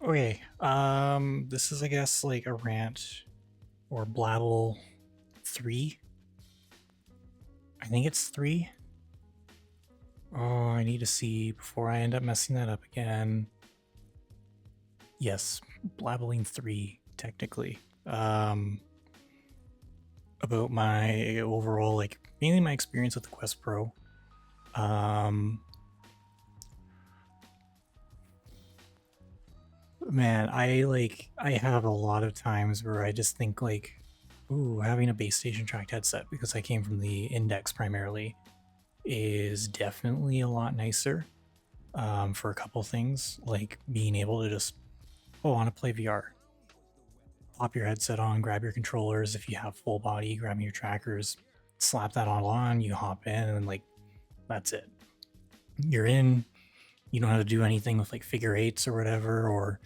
Okay, this is, I guess, like a rant or blabble 3. I think it's 3. Oh, I need to see before I end up messing that up again. Yes, blabbling 3, technically. About my overall, like, mainly my experience with the Quest Pro. Man, I have a lot of times where I just think like, ooh, having a base station tracked headset, because I came from the Index primarily, is definitely a lot nicer, for a couple things, like being able to just, oh, I want to play VR. Pop your headset on, grab your controllers. If you have full body, grab your trackers, slap that all on, you hop in, and like, that's it. You're in. You don't have to do anything with like figure eights or whatever, or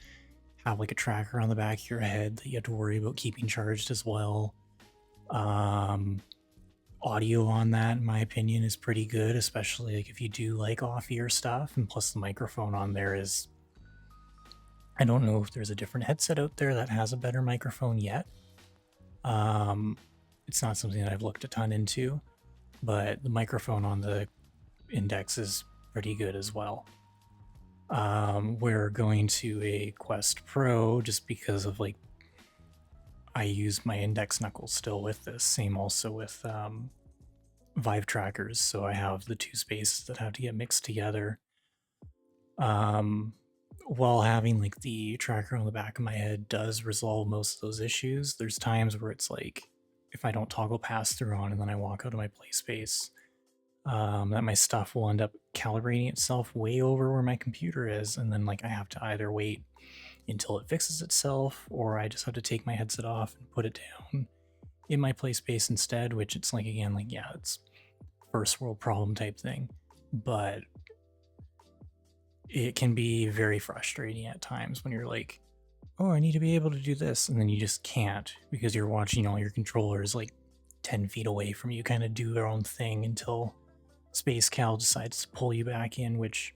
have like a tracker on the back of your head that you have to worry about keeping charged as well. Um, Audio on that, in my opinion, is pretty good, especially like if you do like off-ear stuff. And plus, the microphone on there is, I don't know if there's a different headset out there that has a better microphone yet. It's not something that I've looked a ton into, but the microphone on the Index is pretty good as well. We're going to a Quest Pro just because of like, I use my index knuckles still with this. Same also with Vive trackers, so I have the two spaces that have to get mixed together. While having like the tracker on the back of my head does resolve most of those issues, there's times where it's like, if I don't toggle pass through on and then I walk out of my play space, that my stuff will end up calibrating itself way over where my computer is, and then like I have to either wait until it fixes itself, or I just have to take my headset off and put it down in my play space instead, which it's like, again, like, yeah, it's first world problem type thing, but it can be very frustrating at times when you're like, oh, I need to be able to do this, and then you just can't because you're watching all your controllers like 10 feet away from you kind of do their own thing until Space Cal decides to pull you back in, which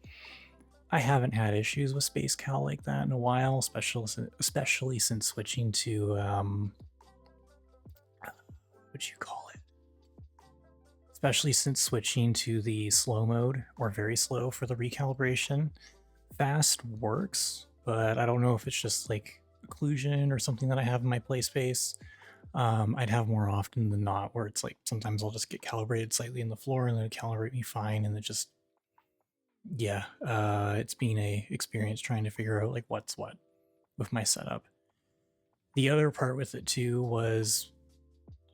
I haven't had issues with Space Cal like that in a while, especially since switching to what you call it, especially since switching to the slow mode, or very slow, for the recalibration. Fast works, but I don't know if it's just like occlusion or something that I have in my play space. I'd have more often than not where it's like sometimes I'll just get calibrated slightly in the floor and then it'll calibrate me fine, and it just, yeah, it's been a experience trying to figure out like what's what with my setup. The other part with it too was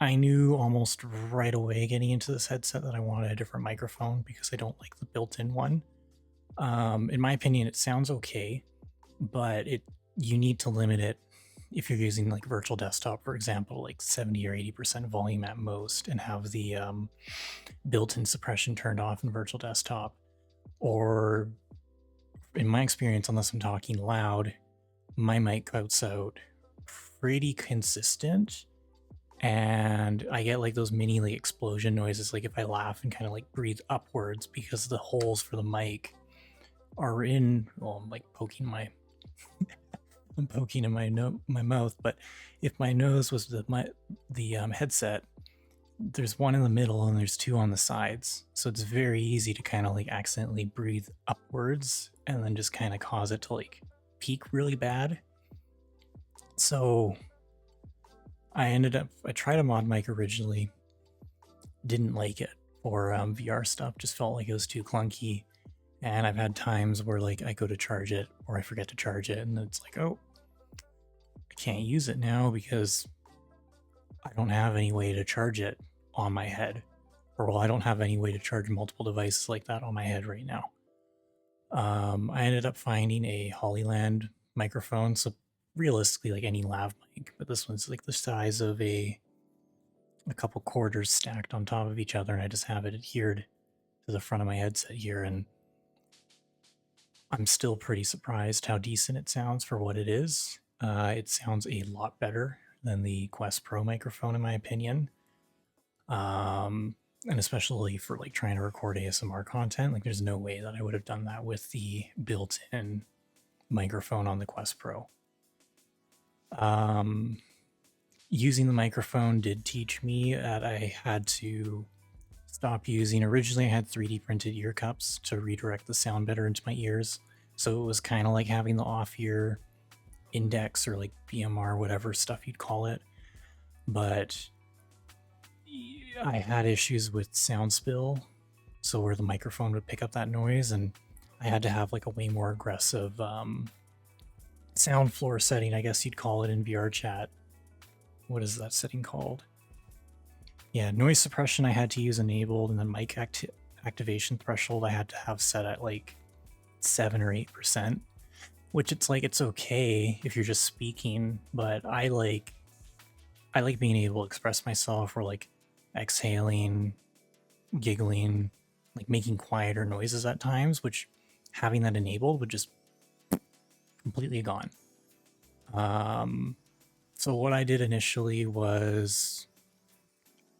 I knew almost right away getting into this headset that I wanted a different microphone because I don't like the built-in one. In my opinion, it sounds okay, but you need to limit it if you're using like virtual desktop, for example, like 70 or 80% volume at most, and have the built-in suppression turned off in virtual desktop. Or, in my experience, unless I'm talking loud, my mic cuts out pretty consistent, and I get like those mini like explosion noises, like if I laugh and kind of like breathe upwards, because the holes for the mic are in, well, I'm like poking my I'm poking in my mouth, but if my nose was the headset, there's one in the middle and there's two on the sides, so it's very easy to kind of like accidentally breathe upwards and then just kind of cause it to like peak really bad. So I tried a mod mic originally, didn't like it for VR stuff, just felt like it was too clunky. And I've had times where like I go to charge it or I forget to charge it, and it's like, oh, I can't use it now because I don't have any way to charge it on my head. Or, well, I don't have any way to charge multiple devices like that on my head right now. I ended up finding a Hollyland microphone, so realistically like any lav mic, but this one's like the size of a couple quarters stacked on top of each other, and I just have it adhered to the front of my headset here, and I'm still pretty surprised how decent it sounds for what it is. It sounds a lot better than the Quest Pro microphone, in my opinion. And especially for like trying to record ASMR content, like there's no way that I would have done that with the built-in microphone on the Quest Pro. Using the microphone did teach me that I had to stop using. Originally, I had 3D printed ear cups to redirect the sound better into my ears. So it was kind of like having the off ear index or like BMR, whatever stuff you'd call it. But I had issues with sound spill, so where the microphone would pick up that noise, and I had to have like a way more aggressive sound floor setting, I guess you'd call it in VRChat. What is that setting called? Yeah, noise suppression I had to use enabled, and then mic activation threshold I had to have set at like 7 or 8%, which it's like it's okay if you're just speaking, but I like being able to express myself, or like exhaling, giggling, like making quieter noises at times, which having that enabled would just completely gone. So what I did initially was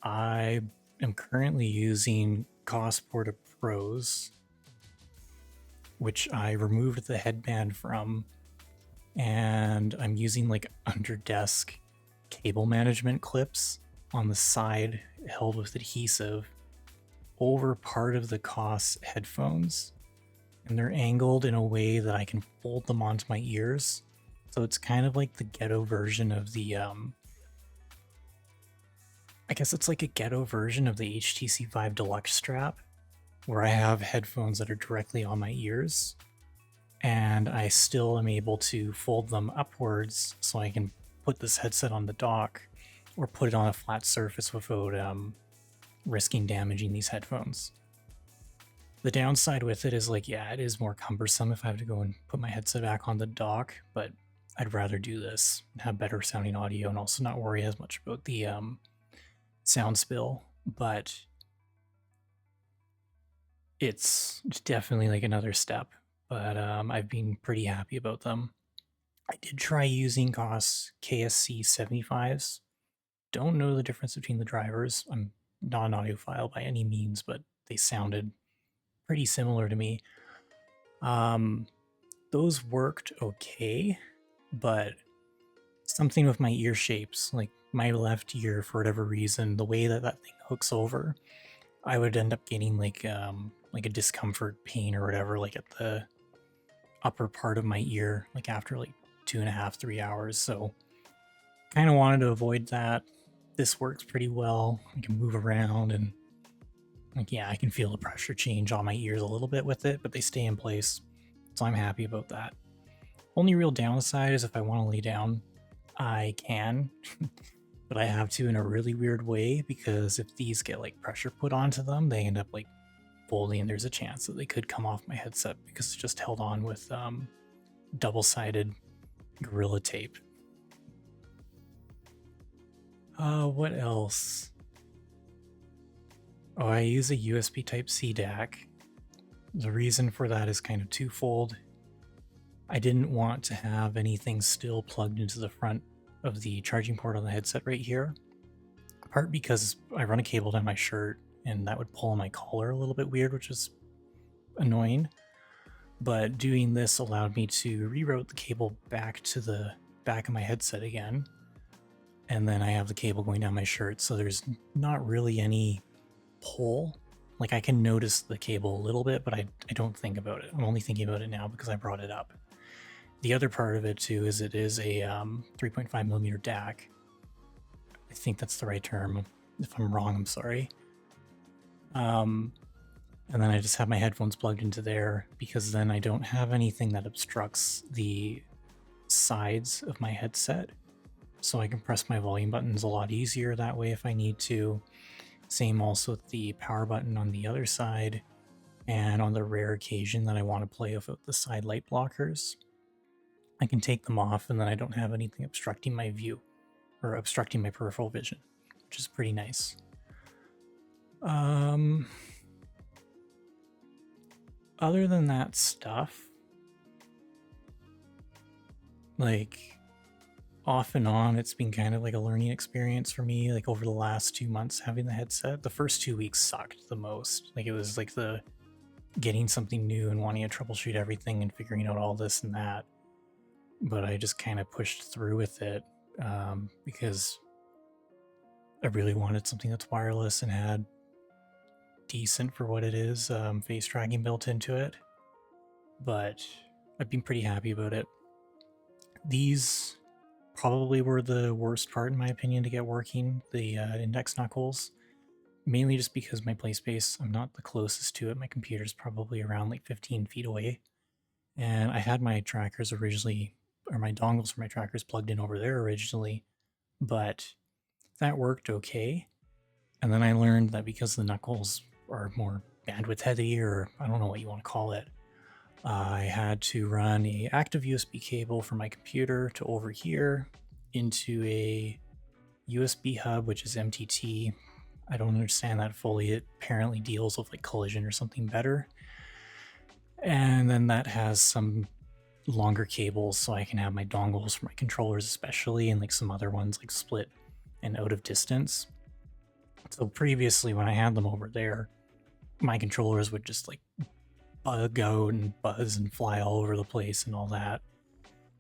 I am currently using Cosporta Pros, which I removed the headband from, and I'm using like under desk cable management clips on the side held with adhesive over part of the COS headphones, and they're angled in a way that I can fold them onto my ears. So it's kind of like the ghetto version of the I guess it's like a ghetto version of the HTC Vive Deluxe strap, where I have headphones that are directly on my ears, and I still am able to fold them upwards so I can put this headset on the dock or put it on a flat surface without risking damaging these headphones. The downside with it is like, yeah, it is more cumbersome if I have to go and put my headset back on the dock, but I'd rather do this and have better sounding audio and also not worry as much about the sound spill. But it's definitely like another step, but I've been pretty happy about them. I did try using COS KSC 75s. Don't know the difference between the drivers. I'm not an audiophile by any means, but they sounded pretty similar to me. Those worked okay, but something with my ear shapes, like my left ear, for whatever reason, the way that thing hooks over, I would end up getting like a discomfort pain or whatever, like at the upper part of my ear, like after like 2.5, 3 hours. So kind of wanted to avoid that. This works pretty well. I can move around, and like, yeah, I can feel the pressure change on my ears a little bit with it, but they stay in place. So I'm happy about that. Only real downside is if I want to lay down, I can, but I have to in a really weird way, because if these get like pressure put onto them, they end up like folding, and there's a chance that they could come off my headset because it's just held on with double-sided Gorilla Tape. What else? Oh, I use a USB Type-C DAC. The reason for that is kind of twofold. I didn't want to have anything still plugged into the front of the charging port on the headset right here. Part because I run a cable down my shirt, and that would pull on my collar a little bit weird, which is annoying. But doing this allowed me to reroute the cable back to the back of my headset again. And then I have the cable going down my shirt, so there's not really any pull. Like, I can notice the cable a little bit, but I don't think about it. I'm only thinking about it now because I brought it up. The other part of it too is it is a 3.5mm DAC. I think that's the right term. If I'm wrong, I'm sorry. And then I just have my headphones plugged into there, because then I don't have anything that obstructs the sides of my headset. So I can press my volume buttons a lot easier that way if I need to. Same also with the power button on the other side, and on the rare occasion that I want to play without the side light blockers, I can take them off, and then I don't have anything obstructing my view or obstructing my peripheral vision, which is pretty nice. Other than that stuff, like, off and on, it's been kind of like a learning experience for me. Like, over the last 2 months having the headset, the first 2 weeks sucked the most. Like, it was like the getting something new and wanting to troubleshoot everything and figuring out all this and that. but I just kind of pushed through with it because I really wanted something that's wireless and had decent, for what it is, face tracking built into it. But I've been pretty happy about it. These probably were the worst part, in my opinion, to get working, the index knuckles. Mainly just because my play space, I'm not the closest to it. My computer's probably around like 15 feet away. And I had my trackers originally, or my dongles for my trackers plugged in over there originally, but that worked okay. And then I learned that because the knuckles are more bandwidth heavy, or I don't know what you want to call it, I had to run a active USB cable from my computer to over here into a USB hub, which is MTT. I don't understand that fully. It apparently deals with like collision or something better. And then that has some longer cables so I can have my dongles for my controllers especially, and like some other ones like split and out of distance. So previously when I had them over there, my controllers would just like bug out and buzz and fly all over the place and all that.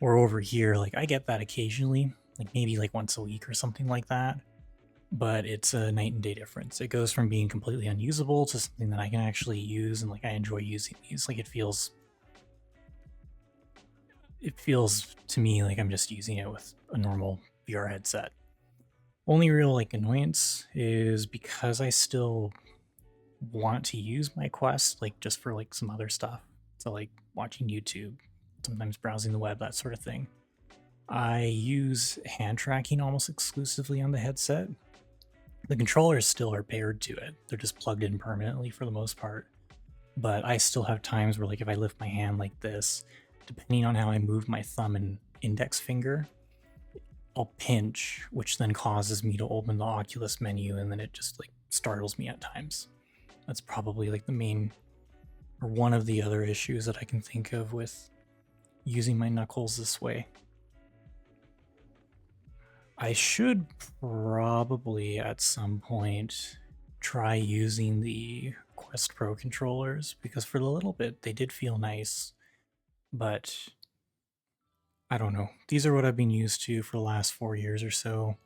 Or over here, like I get that occasionally, like maybe like once a week or something like that. But it's a night and day difference. It goes from being completely unusable to something that I can actually use, and like I enjoy using these. Like it feels to me like I'm just using it with a normal VR headset. Only real like annoyance is because I still want to use my Quest like just for like some other stuff. So like watching YouTube, sometimes browsing the web, that sort of thing. I use hand tracking almost exclusively on the headset. The controllers still are paired to it. They're just plugged in permanently for the most part. But I still have times where like if I lift my hand like this, depending on how I move my thumb and index finger, I'll pinch, which then causes me to open the Oculus menu, and then it just like startles me at times. That's probably like the main, or one of the other issues that I can think of with using my knuckles this way. I should probably at some point try using the Quest Pro controllers, because for a little bit they did feel nice, but I don't know. These are what I've been used to for the last 4 years or so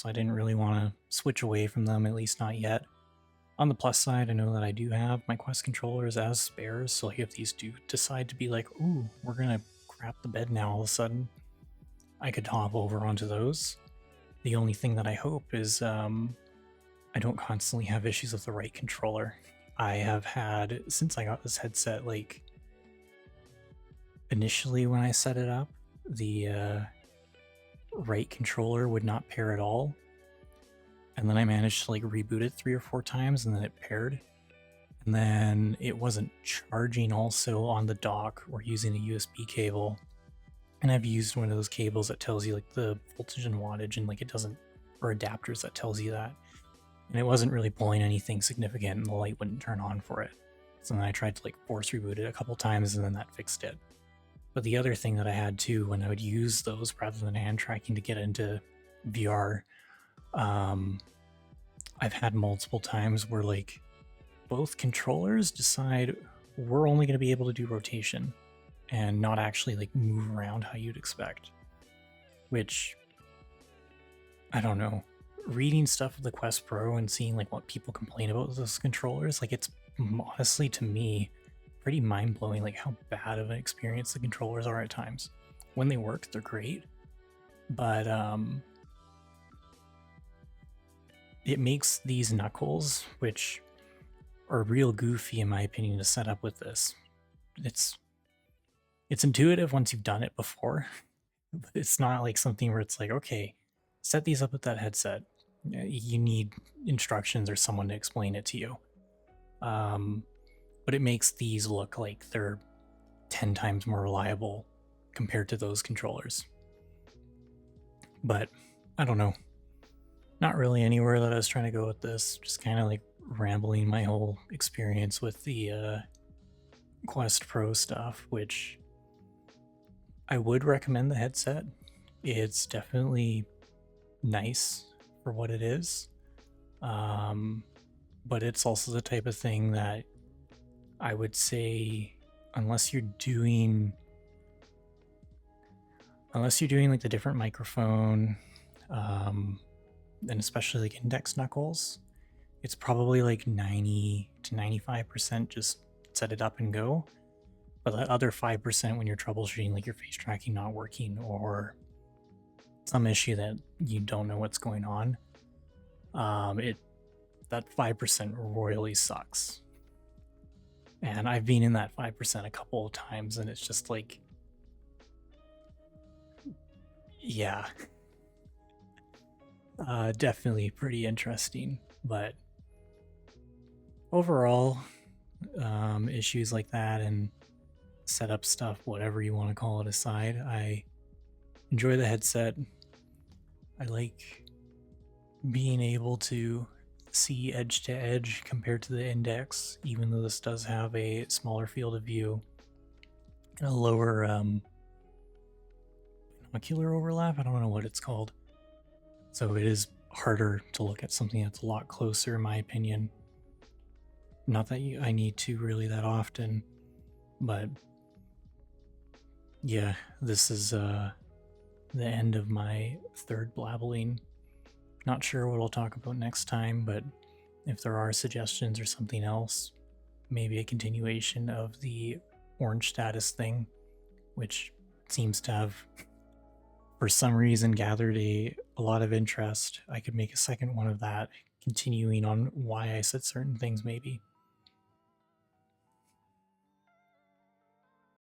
I didn't really want to switch away from them, at least not yet. On the plus side, I know that I do have my Quest controllers as spares, so if these do decide to be like, ooh, we're gonna crap the bed now all of a sudden, I could hop over onto those. The only thing that I hope is I don't constantly have issues with the right controller. I have had, since I got this headset, like, initially when I set it up, the right controller would not pair at all. And then I managed to like reboot it 3 or 4 times, and then it paired. And then it wasn't charging also on the dock or using a USB cable. And I've used one of those cables that tells you like the voltage and wattage, and like it doesn't, or adapters that tells you that. And it wasn't really pulling anything significant, and the light wouldn't turn on for it. So then I tried to like force reboot it a couple times, and then that fixed it. But the other thing that I had too, when I would use those rather than hand tracking to get into VR, I've had multiple times where like both controllers decide we're only going to be able to do rotation and not actually like move around how you'd expect. Which, I don't know. Reading stuff of the Quest Pro and seeing like what people complain about those controllers, like it's honestly to me pretty mind-blowing like how bad of an experience the controllers are at times. When they work, they're great, but it makes these knuckles, which are real goofy in my opinion to set up with this. It's intuitive once you've done it before, but it's not like something where it's like, okay, set these up with that headset. You need instructions or someone to explain it to you. But it makes these look like they're 10 times more reliable compared to those controllers. But I don't know. Not really anywhere that I was trying to go with this. Just kind of like rambling my whole experience with the Quest Pro stuff, which I would recommend the headset. It's definitely nice for what it is. But it's also the type of thing that I would say, unless you're doing unless you're doing like the different microphone, and especially like index knuckles, it's probably like 90 to 95% just set it up and go. But that other 5% when you're troubleshooting like your face tracking not working or some issue that you don't know what's going on, that 5% royally sucks. And I've been in that 5% a couple of times, and it's just like, yeah, definitely pretty interesting. But overall, issues like that and setup stuff, whatever you want to call it, aside, I enjoy the headset. I like being able to see edge to edge compared to the index, even though this does have a smaller field of view and a lower binocular overlap. I don't know what it's called. So it is harder to look at something that's a lot closer, in my opinion. Not that I need to really that often, but yeah, this is the end of my third Blabbling. Not sure what I'll talk about next time, but if there are suggestions or something else, maybe a continuation of the orange status thing, which seems to have, for some reason, gathered a lot of interest. I could make a second one of that, continuing on why I said certain things, maybe.